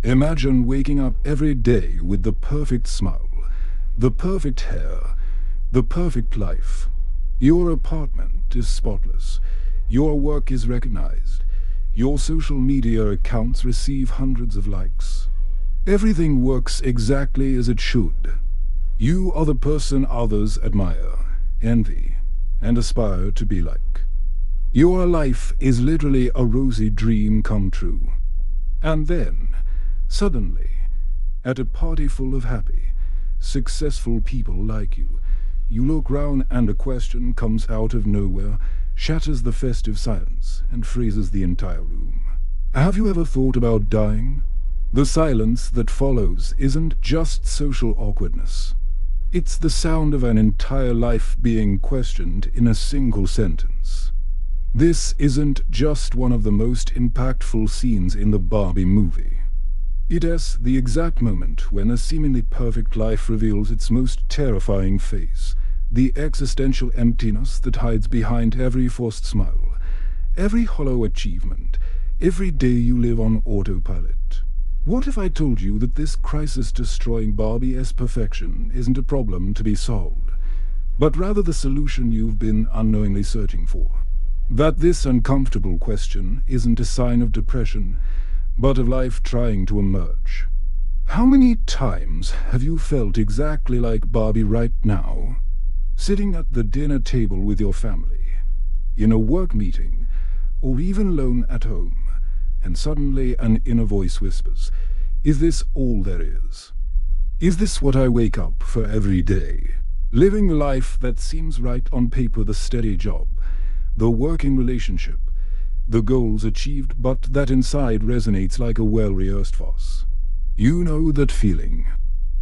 Imagine waking up every day with the perfect smile, the perfect hair, the perfect life. Your apartment is spotless. Your work is recognized. Your social media accounts receive hundreds of likes. Everything works exactly as it should. You are the person others admire, envy, and aspire to be like. Your life is literally a rosy dream come true. And then, suddenly, at a party full of happy, successful people like you, you look round and a question comes out of nowhere, shatters the festive silence, and freezes the entire room. Have you ever thought about dying? The silence that follows isn't just social awkwardness. It's the sound of an entire life being questioned in a single sentence. This isn't just one of the most impactful scenes in the Barbie movie. It is the exact moment when a seemingly perfect life reveals its most terrifying face, the existential emptiness that hides behind every forced smile, every hollow achievement, every day you live on autopilot. What if I told you that this crisis-destroying Barbie-esque perfection isn't a problem to be solved, but rather the solution you've been unknowingly searching for? That this uncomfortable question isn't a sign of depression, but of life trying to emerge. How many times have you felt exactly like Barbie right now? Sitting at the dinner table with your family, in a work meeting, or even alone at home, and suddenly an inner voice whispers, "Is this all there is? Is this what I wake up for every day? Living a life that seems right on paper, the steady job, the working relationship, the goals achieved, but that inside resonates like a well-rehearsed farce." You know that feeling.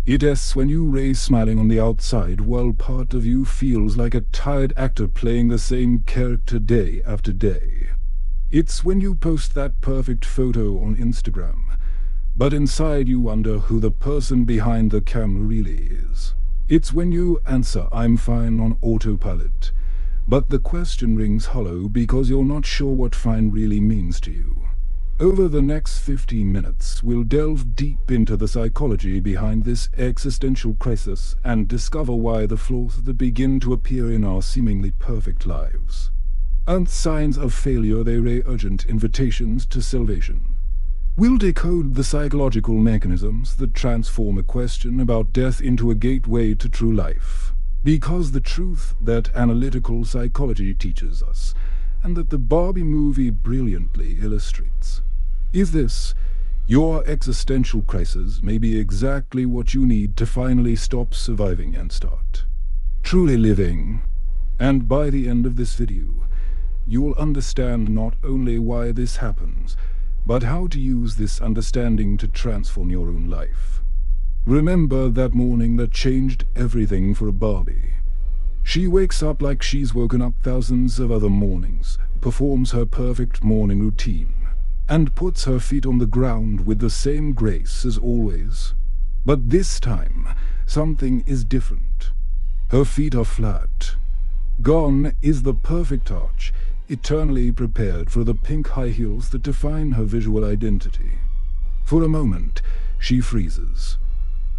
It is when you raise smiling on the outside while part of you feels like a tired actor playing the same character day after day. It's when you post that perfect photo on Instagram, but inside you wonder who the person behind the camera really is. It's when you answer "I'm fine" on autopilot, but the question rings hollow because you're not sure what fine really means to you. Over the next 15 minutes, we'll delve deep into the psychology behind this existential crisis and discover why the flaws that begin to appear in our seemingly perfect lives aren't signs of failure, they're urgent invitations to salvation. We'll decode the psychological mechanisms that transform a question about death into a gateway to true life. Because the truth that analytical psychology teaches us, and that the Barbie movie brilliantly illustrates, is this: your existential crisis may be exactly what you need to finally stop surviving and start truly living. And by the end of this video, you'll understand not only why this happens, but how to use this understanding to transform your own life. Remember that morning that changed everything for Barbie. She wakes up like she's woken up thousands of other mornings, performs her perfect morning routine, and puts her feet on the ground with the same grace as always. But this time, something is different. Her feet are flat. Gone is the perfect arch, eternally prepared for the pink high heels that define her visual identity. For a moment, she freezes.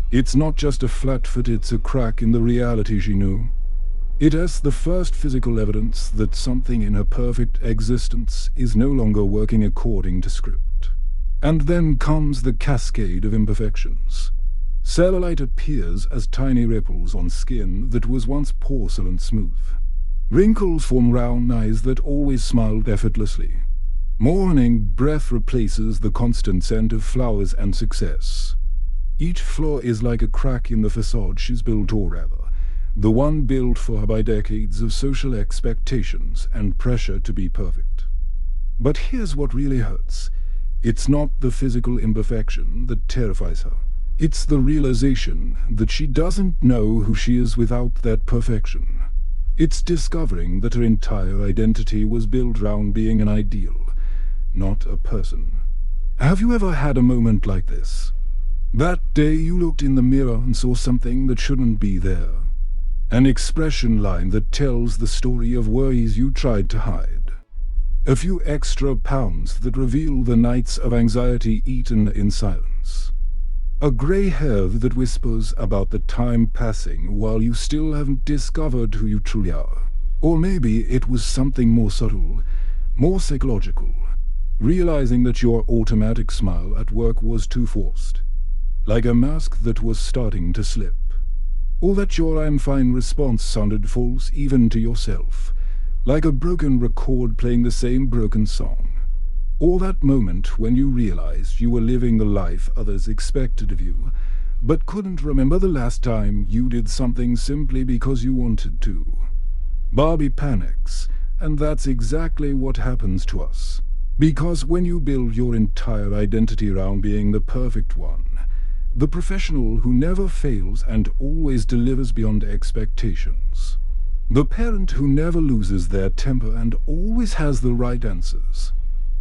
It's not just a flat foot, it's a crack in the reality she knew. It is the first physical evidence that something in her perfect existence is no longer working according to script. And then comes the cascade of imperfections. Cellulite appears as tiny ripples on skin that was once porcelain smooth. Wrinkles form round eyes that always smiled effortlessly. Morning breath replaces the constant scent of flowers and success. Each flaw is like a crack in the facade she's built, or rather, the one built for her by decades of social expectations and pressure to be perfect. But here's what really hurts. It's not the physical imperfection that terrifies her. It's the realization that she doesn't know who she is without that perfection. It's discovering that her entire identity was built around being an ideal, not a person. Have you ever had a moment like this? That day you looked in the mirror and saw something that shouldn't be there. An expression line that tells the story of worries you tried to hide. A few extra pounds that reveal the nights of anxiety eaten in silence. A grey hair that whispers about the time passing while you still haven't discovered who you truly are. Or maybe it was something more subtle, more psychological. Realizing that your automatic smile at work was too forced. Like a mask that was starting to slip. Or that your "I'm fine" response sounded false even to yourself. Like a broken record playing the same broken song. Or that moment when you realized you were living the life others expected of you, but couldn't remember the last time you did something simply because you wanted to. Barbie panics, and that's exactly what happens to us. Because when you build your entire identity around being the perfect one, the professional who never fails and always delivers beyond expectations, the parent who never loses their temper and always has the right answers,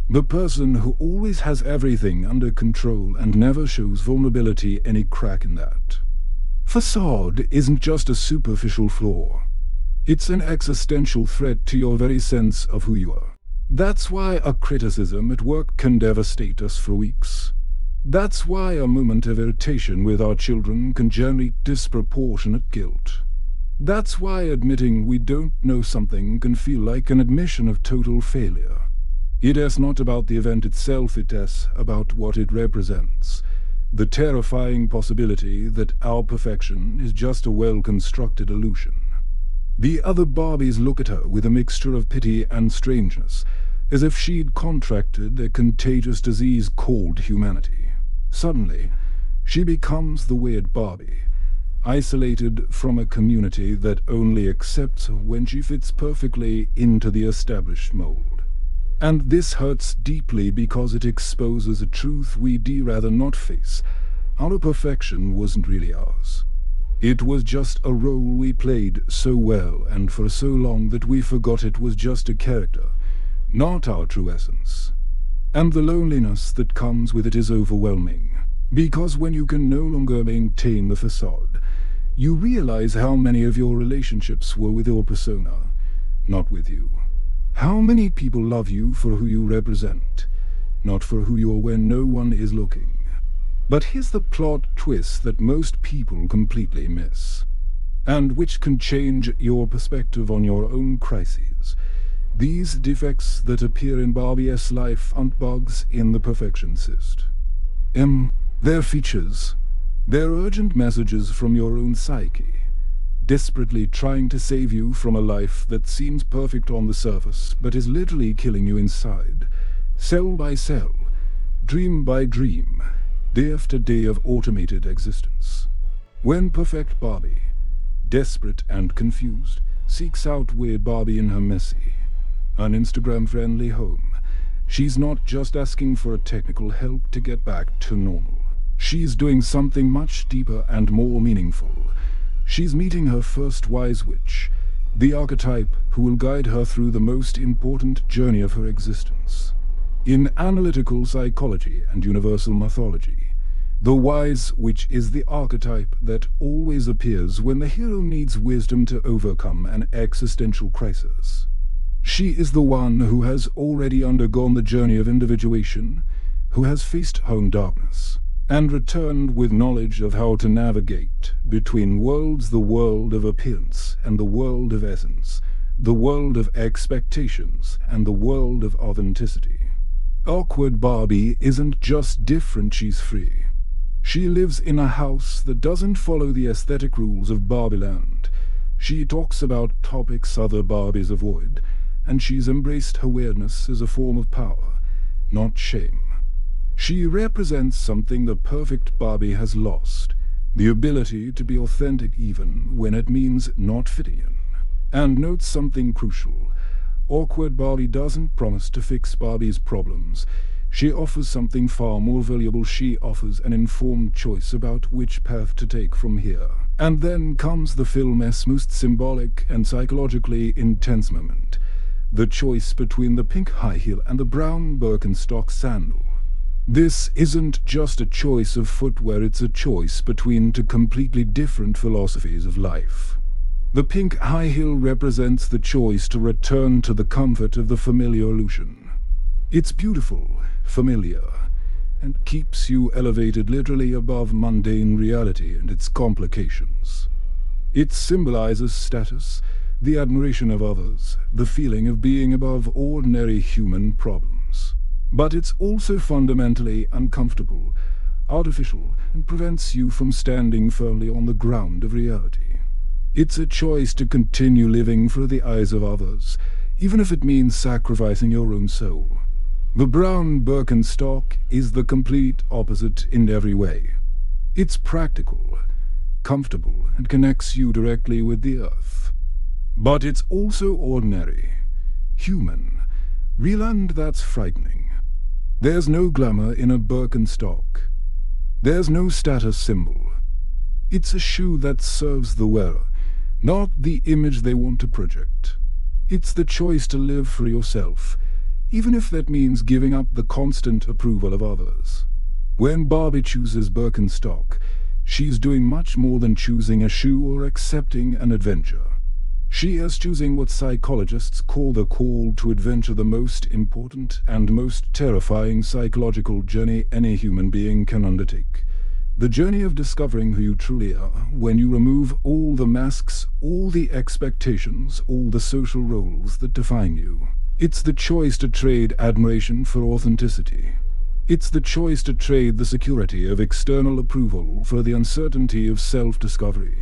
the person who always has everything under control and never shows vulnerability any crack in that. Facade isn't just a superficial flaw. It's an existential threat to your very sense of who you are. That's why a criticism at work can devastate us for weeks. That's why a moment of irritation with our children can generate disproportionate guilt. That's why admitting we don't know something can feel like an admission of total failure. It is not about the event itself, it is about what it represents. The terrifying possibility that our perfection is just a well-constructed illusion. The other Barbies look at her with a mixture of pity and strangeness, as if she'd contracted a contagious disease called humanity. Suddenly, she becomes the weird Barbie, isolated from a community that only accepts her when she fits perfectly into the established mold. And this hurts deeply because it exposes a truth we'd rather not face. Our perfection wasn't really ours. It was just a role we played so well and for so long that we forgot it was just a character, not our true essence. And the loneliness that comes with it is overwhelming, because when you can no longer maintain the facade, you realize how many of your relationships were with your persona, not with you. How many people love you for who you represent, not for who you are when no one is looking. But here's the plot twist that most people completely miss, and which can change your perspective on your own crises. These defects that appear in Barbie's life aren't bugs in the perfectionist. They're features. They're urgent messages from your own psyche, desperately trying to save you from a life that seems perfect on the surface but is literally killing you inside, cell by cell, dream by dream, day after day of automated existence. When perfect Barbie, desperate and confused, seeks out weird Barbie in her messy, un-Instagram-friendly home, she's not just asking for a technical help to get back to normal. She's doing something much deeper and more meaningful. She's meeting her first wise witch, the archetype who will guide her through the most important journey of her existence. In analytical psychology and universal mythology, the wise witch is the archetype that always appears when the hero needs wisdom to overcome an existential crisis. She is the one who has already undergone the journey of individuation, who has faced her own darkness, and returned with knowledge of how to navigate between worlds, the world of appearance and the world of essence, the world of expectations and the world of authenticity. Awkward Barbie isn't just different, she's free. She lives in a house that doesn't follow the aesthetic rules of Barbieland. She talks about topics other Barbies avoid, and she's embraced her weirdness as a form of power, not shame. She represents something the perfect Barbie has lost, the ability to be authentic even when it means not fitting in. And note something crucial. Awkward Barbie doesn't promise to fix Barbie's problems. She offers something far more valuable. She offers an informed choice about which path to take from here. And then comes the film's most symbolic and psychologically intense moment. The choice between the pink high heel and the brown Birkenstock sandal. This isn't just a choice of footwear, it's a choice between two completely different philosophies of life. The pink high heel represents the choice to return to the comfort of the familiar illusion. It's beautiful, familiar, and keeps you elevated literally above mundane reality and its complications. It symbolizes status, the admiration of others, the feeling of being above ordinary human problems. But it's also fundamentally uncomfortable, artificial, and prevents you from standing firmly on the ground of reality. It's a choice to continue living for the eyes of others, even if it means sacrificing your own soul. The brown Birkenstock is the complete opposite in every way. It's practical, comfortable, and connects you directly with the earth. But it's also ordinary, human, real, and that's frightening. There's no glamour in a Birkenstock. There's no status symbol. It's a shoe that serves the wearer, not the image they want to project. It's the choice to live for yourself, even if that means giving up the constant approval of others. When Barbie chooses Birkenstock, she's doing much more than choosing a shoe or accepting an adventure. She is choosing what psychologists call the call to adventure, the most important and most terrifying psychological journey any human being can undertake. The journey of discovering who you truly are when you remove all the masks, all the expectations, all the social roles that define you. It's the choice to trade admiration for authenticity. It's the choice to trade the security of external approval for the uncertainty of self-discovery.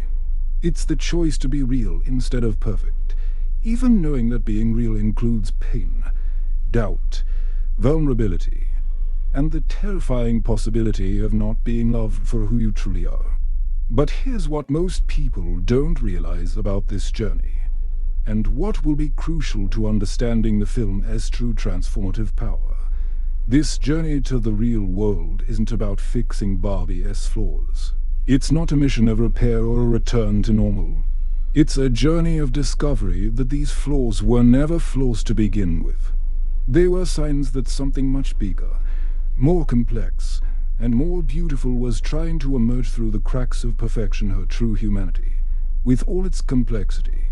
It's the choice to be real instead of perfect, even knowing that being real includes pain, doubt, vulnerability, and the terrifying possibility of not being loved for who you truly are. But here's what most people don't realize about this journey, and what will be crucial to understanding the film as true transformative power. This journey to the real world isn't about fixing Barbie's flaws. It's not a mission of repair or a return to normal. It's a journey of discovery that these flaws were never flaws to begin with. They were signs that something much bigger, more complex, and more beautiful was trying to emerge through the cracks of perfection, her true humanity, with all its complexity,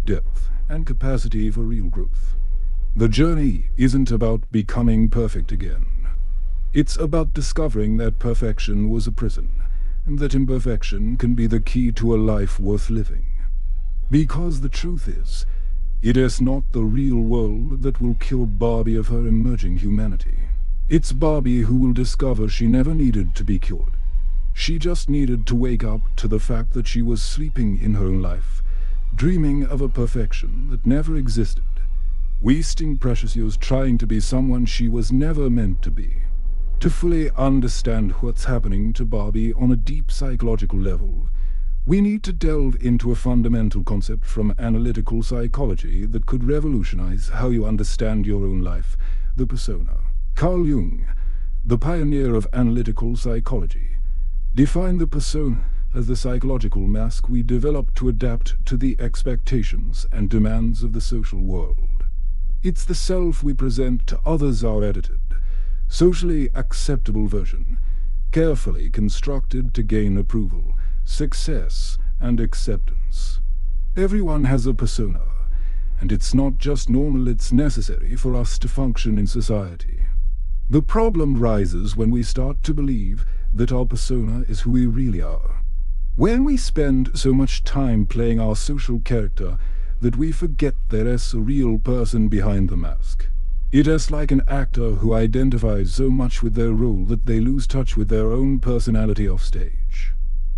depth, and capacity for real growth. The journey isn't about becoming perfect again. It's about discovering that perfection was a prison, and that imperfection can be the key to a life worth living. Because the truth is, it is not the real world that will cure Barbie of her emerging humanity. It's Barbie who will discover she never needed to be cured. She just needed to wake up to the fact that she was sleeping in her own life, dreaming of a perfection that never existed, wasting precious years trying to be someone she was never meant to be. To fully understand what's happening to Barbie on a deep psychological level, we need to delve into a fundamental concept from analytical psychology that could revolutionize how you understand your own life, the persona. Carl Jung, the pioneer of analytical psychology, defined the persona as the psychological mask we develop to adapt to the expectations and demands of the social world. It's the self we present to others, our edited, socially acceptable version, carefully constructed to gain approval, success, and acceptance. Everyone has a persona, and it's not just normal, it's necessary for us to function in society. The problem rises when we start to believe that our persona is who we really are. When we spend so much time playing our social character that we forget there is a real person behind the mask. It is like an actor who identifies so much with their role that they lose touch with their own personality off stage.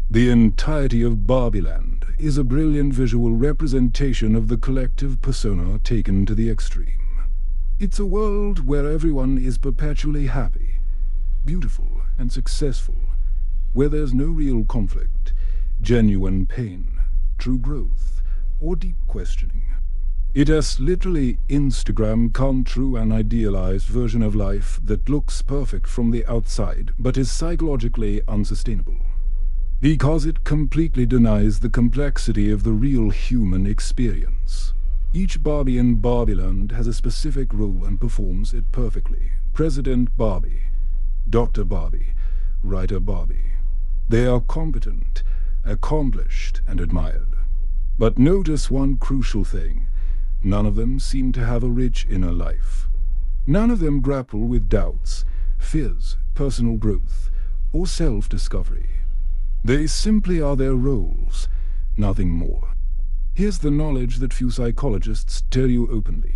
The entirety of Barbieland is a brilliant visual representation of the collective persona taken to the extreme. It's a world where everyone is perpetually happy, beautiful, and successful, where there's no real conflict, genuine pain, true growth, or deep questioning. It has literally Instagram come true, an idealized version of life that looks perfect from the outside but is psychologically unsustainable, because it completely denies the complexity of the real human experience. Each Barbie in Barbieland has a specific role and performs it perfectly. President Barbie, Dr. Barbie, Writer Barbie. They are competent, accomplished, and admired. But notice one crucial thing. None of them seem to have a rich inner life. None of them grapple with doubts, fears, personal growth, or self-discovery. They simply are their roles, nothing more. Here's the knowledge that few psychologists tell you openly,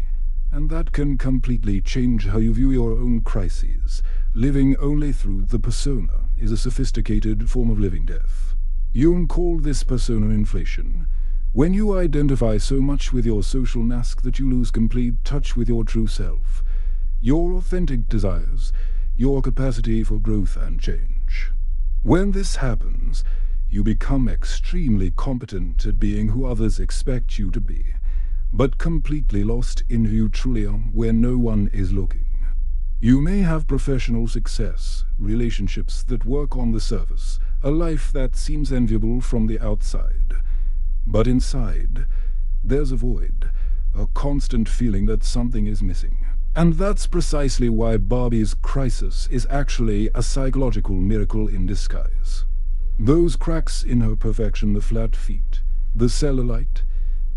and that can completely change how you view your own crises. Living only through the persona is a sophisticated form of living death. Jung called this persona inflation. When you identify so much with your social mask that you lose complete touch with your true self, your authentic desires, your capacity for growth and change. When this happens, you become extremely competent at being who others expect you to be, but completely lost in who you truly are when no one is looking. You may have professional success, relationships that work on the surface, a life that seems enviable from the outside. But inside, there's a void, a constant feeling that something is missing. And that's precisely why Barbie's crisis is actually a psychological miracle in disguise. Those cracks in her perfection, the flat feet, the cellulite,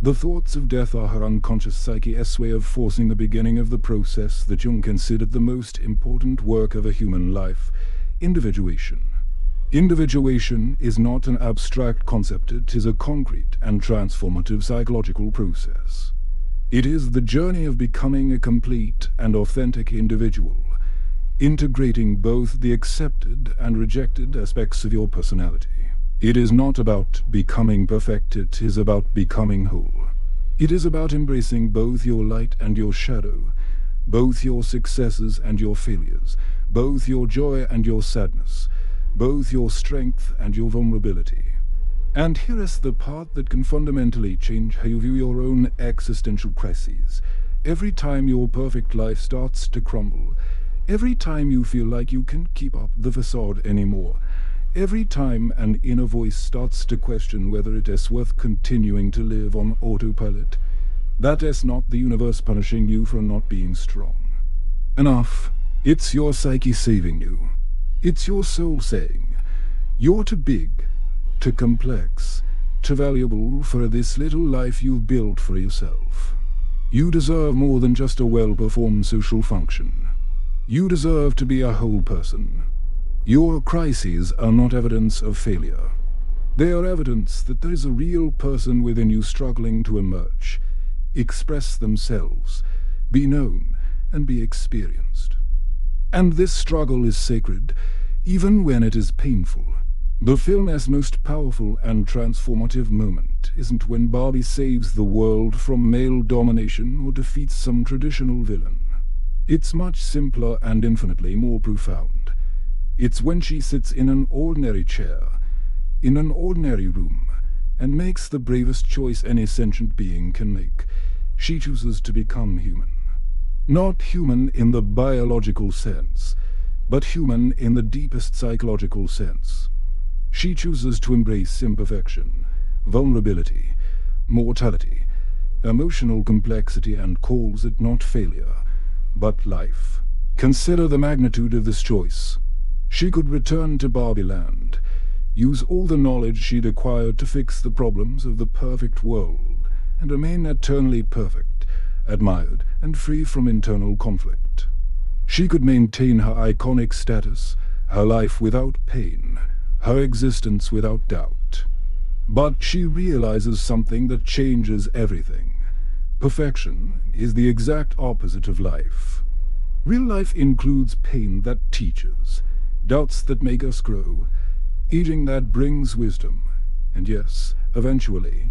the thoughts of death are her unconscious psyche's way of forcing the beginning of the process that Jung considered the most important work of a human life, individuation. Individuation is not an abstract concept, it is a concrete and transformative psychological process. It is the journey of becoming a complete and authentic individual, integrating both the accepted and rejected aspects of your personality. It is not about becoming perfect, it is about becoming whole. It is about embracing both your light and your shadow, both your successes and your failures, both your joy and your sadness, both your strength and your vulnerability. And here is the part that can fundamentally change how you view your own existential crises. Every time your perfect life starts to crumble, every time you feel like you can't keep up the facade anymore, every time an inner voice starts to question whether it is worth continuing to live on autopilot, that is not the universe punishing you for not being strong. Enough. It's your psyche saving you. It's your soul saying, you're too big, too complex, too valuable for this little life you've built for yourself. You deserve more than just a well-performed social function. You deserve to be a whole person. Your crises are not evidence of failure. They are evidence that there is a real person within you struggling to emerge, express themselves, be known, and be experienced. And this struggle is sacred, even when it is painful. The film's most powerful and transformative moment isn't when Barbie saves the world from male domination or defeats some traditional villain. It's much simpler and infinitely more profound. It's when she sits in an ordinary chair, in an ordinary room, and makes the bravest choice any sentient being can make. She chooses to become human. Not human in the biological sense, but human in the deepest psychological sense. She chooses to embrace imperfection, vulnerability, mortality, emotional complexity, and calls it not failure, but life. Consider the magnitude of this choice. She could return to Barbie Land, use all the knowledge she'd acquired to fix the problems of the perfect world, and remain eternally perfect, admired, and free from internal conflict. She could maintain her iconic status, her life without pain, her existence without doubt. But she realizes something that changes everything. Perfection is the exact opposite of life. Real life includes pain that teaches, doubts that make us grow, aging that brings wisdom, and yes, eventually,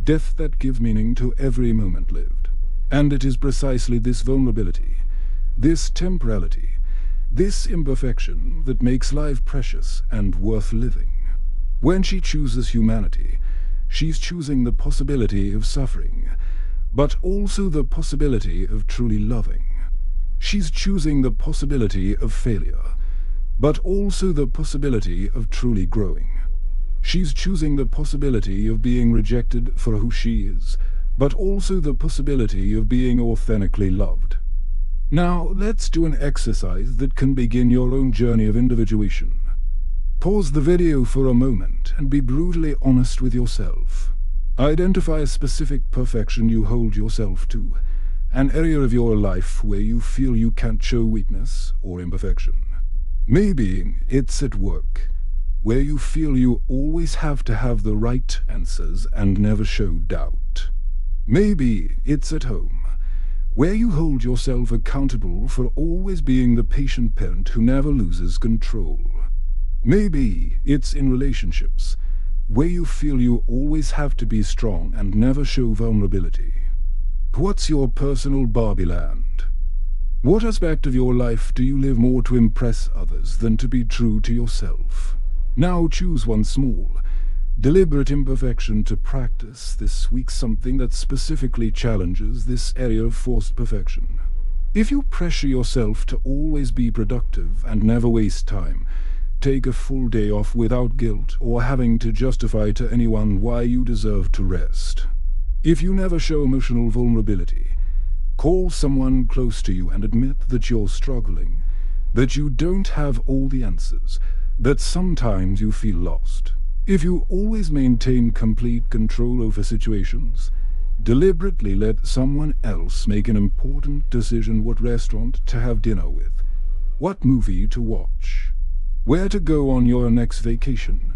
death that gives meaning to every moment lived. And it is precisely this vulnerability, this temporality, this imperfection that makes life precious and worth living. When she chooses humanity, she's choosing the possibility of suffering, but also the possibility of truly loving. She's choosing the possibility of failure, but also the possibility of truly growing. She's choosing the possibility of being rejected for who she is, but also the possibility of being authentically loved. Now, let's do an exercise that can begin your own journey of individuation. Pause the video for a moment and be brutally honest with yourself. Identify a specific perfection you hold yourself to, an area of your life where you feel you can't show weakness or imperfection. Maybe it's at work, where you feel you always have to have the right answers and never show doubt. Maybe it's at home, where you hold yourself accountable for always being the patient parent who never loses control. Maybe it's in relationships, where you feel you always have to be strong and never show vulnerability. What's your personal Barbie land? What aspect of your life do you live more to impress others than to be true to yourself? Now choose one small, deliberate imperfection to practice this week, something that specifically challenges this area of forced perfection. If you pressure yourself to always be productive and never waste time, take a full day off without guilt or having to justify to anyone why you deserve to rest. If you never show emotional vulnerability, call someone close to you and admit that you're struggling, that you don't have all the answers, that sometimes you feel lost. If you always maintain complete control over situations, deliberately let someone else make an important decision what restaurant to have dinner with, what movie to watch, where to go on your next vacation.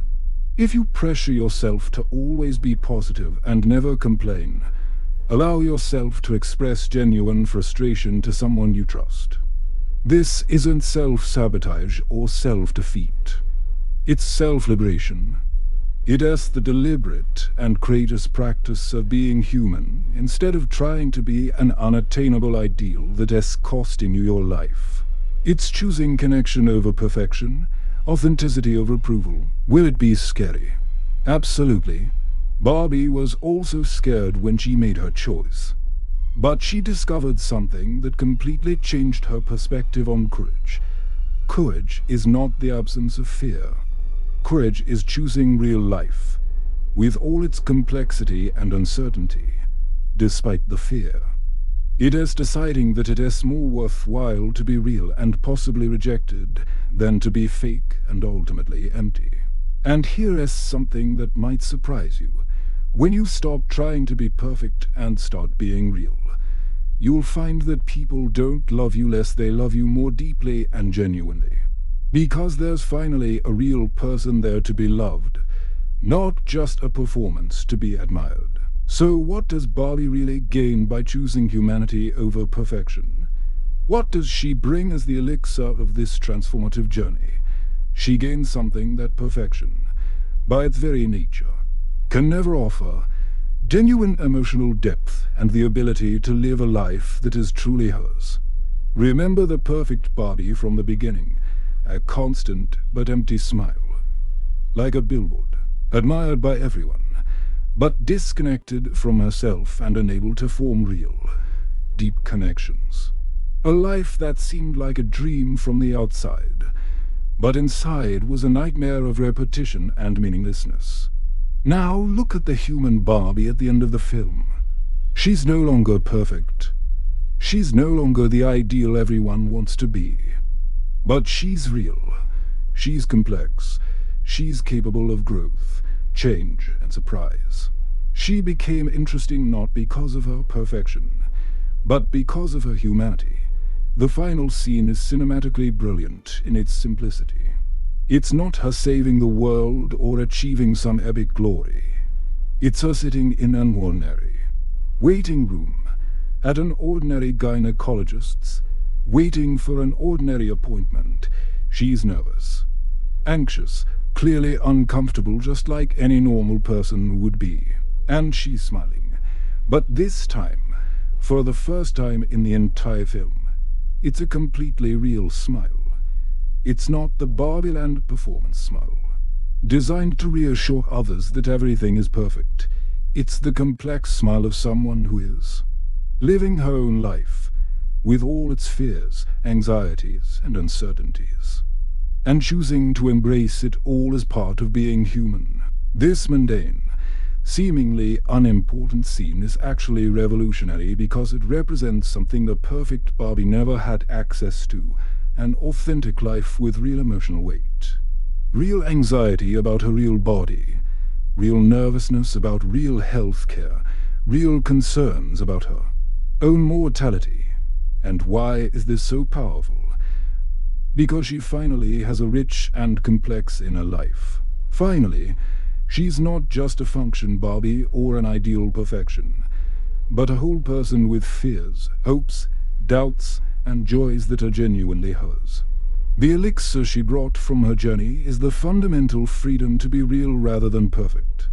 If you pressure yourself to always be positive and never complain, allow yourself to express genuine frustration to someone you trust. This isn't self-sabotage or self-defeat. It's self-liberation. It is the deliberate and courageous practice of being human instead of trying to be an unattainable ideal that is costing you your life. It's choosing connection over perfection, authenticity over approval. Will it be scary? Absolutely. Barbie was also scared when she made her choice. But she discovered something that completely changed her perspective on courage. Courage is not the absence of fear. Courage is choosing real life, with all its complexity and uncertainty, despite the fear. It is deciding that it is more worthwhile to be real and possibly rejected than to be fake and ultimately empty. And here is something that might surprise you. When you stop trying to be perfect and start being real, you'll find that people don't love you less, they love you more deeply and genuinely. Because there's finally a real person there to be loved, not just a performance to be admired. So what does Barbie really gain by choosing humanity over perfection? What does she bring as the elixir of this transformative journey? She gains something that perfection, by its very nature, can never offer: genuine emotional depth and the ability to live a life that is truly hers. Remember the perfect Barbie from the beginning, a constant but empty smile, like a billboard, admired by everyone, but disconnected from herself and unable to form real, deep connections. A life that seemed like a dream from the outside, but inside was a nightmare of repetition and meaninglessness. Now look at the human Barbie at the end of the film. She's no longer perfect. She's no longer the ideal everyone wants to be. But she's real. She's complex. She's capable of growth, change, and surprise. She became interesting not because of her perfection, but because of her humanity. The final scene is cinematically brilliant in its simplicity. It's not her saving the world or achieving some epic glory. It's her sitting in an ordinary waiting room at an ordinary gynecologist's, waiting for an ordinary appointment. She's nervous, anxious, clearly uncomfortable, just like any normal person would be. And she's smiling. But this time, for the first time in the entire film, it's a completely real smile. It's not the Barbie-land performance smile, designed to reassure others that everything is perfect. It's the complex smile of someone who is living her own life, with all its fears, anxieties, and uncertainties, and choosing to embrace it all as part of being human. This mundane, seemingly unimportant scene is actually revolutionary because it represents something the perfect Barbie never had access to: an authentic life with real emotional weight, real anxiety about her real body, real nervousness about real health care, real concerns about her own mortality. And why is this so powerful? Because she finally has a rich and complex inner life. Finally, she's not just a function Barbie or an ideal perfection, but a whole person with fears, hopes, doubts, and joys that are genuinely hers. The elixir she brought from her journey is the fundamental freedom to be real rather than perfect.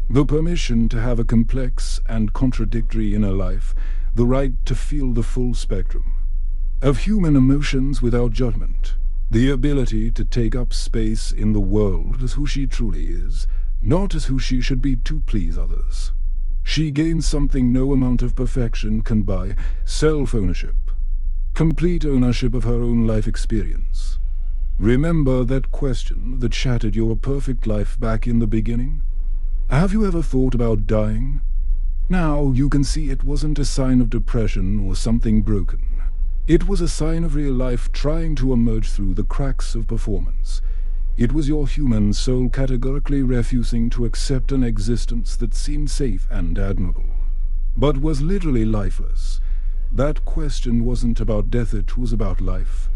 The permission to have a complex and contradictory inner life, the right to feel the full spectrum of human emotions without judgment, the ability to take up space in the world as who she truly is, not as who she should be to please others. She gains something no amount of perfection can buy: self-ownership. Complete ownership of her own life experience. Remember that question that shattered your perfect life back in the beginning? Have you ever thought about dying? Now you can see it wasn't a sign of depression or something broken. It was a sign of real life trying to emerge through the cracks of performance. It was your human soul categorically refusing to accept an existence that seemed safe and admirable, but was literally lifeless. That question wasn't about death, it was about life.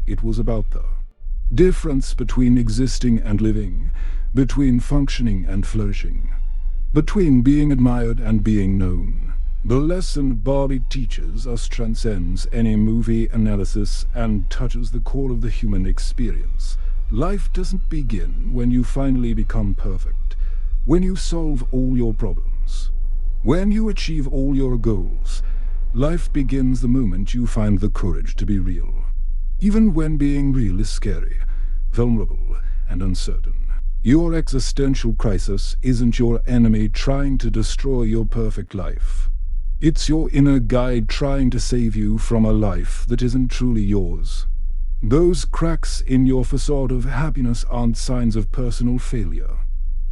It was about the difference between existing and living, between functioning and flourishing, between being admired and being known. The lesson Barbie teaches us transcends any movie analysis and touches the core of the human experience. Life doesn't begin when you finally become perfect, when you solve all your problems, when you achieve all your goals. Life begins the moment you find the courage to be real, even when being real is scary, vulnerable, and uncertain. Your existential crisis isn't your enemy trying to destroy your perfect life. It's your inner guide trying to save you from a life that isn't truly yours. Those cracks in your facade of happiness aren't signs of personal failure.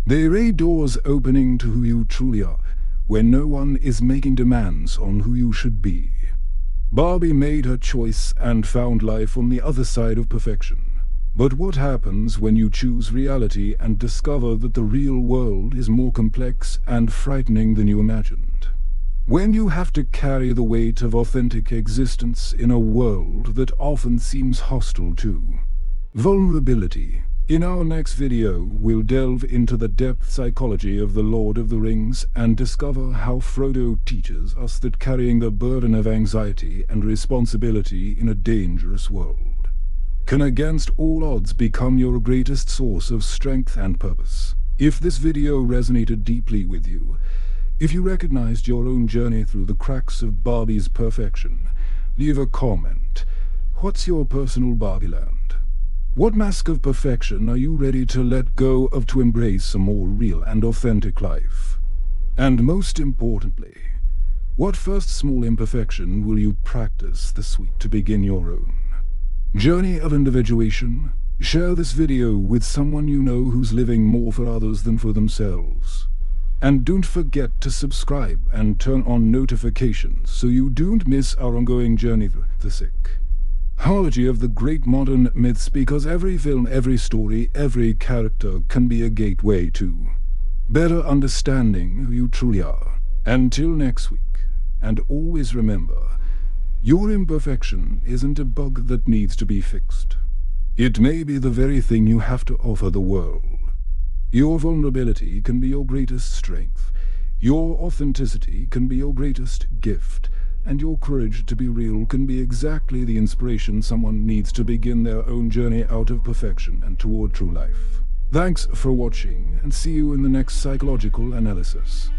They're a doors opening to who you truly are, when no one is making demands on who you should be. Barbie made her choice and found life on the other side of perfection. But what happens when you choose reality and discover that the real world is more complex and frightening than you imagined? When you have to carry the weight of authentic existence in a world that often seems hostile to vulnerability. In our next video, we'll delve into the depth psychology of the Lord of the Rings and discover how Frodo teaches us that carrying the burden of anxiety and responsibility in a dangerous world can against all odds become your greatest source of strength and purpose. If this video resonated deeply with you, if you recognized your own journey through the cracks of Barbie's perfection, leave a comment. What's your personal Barbie land? What mask of perfection are you ready to let go of to embrace a more real and authentic life? And most importantly, what first small imperfection will you practice this week to begin your own journey of individuation? Share this video with someone you know who's living more for others than for themselves. And don't forget to subscribe and turn on notifications so you don't miss our ongoing journey through the psychology of the great modern myths, because every film, every story, every character can be a gateway to better understanding who you truly are. Until next week, and always remember, your imperfection isn't a bug that needs to be fixed. It may be the very thing you have to offer the world. Your vulnerability can be your greatest strength. Your authenticity can be your greatest gift. And your courage to be real can be exactly the inspiration someone needs to begin their own journey out of perfection and toward true life. Thanks for watching, and see you in the next psychological analysis.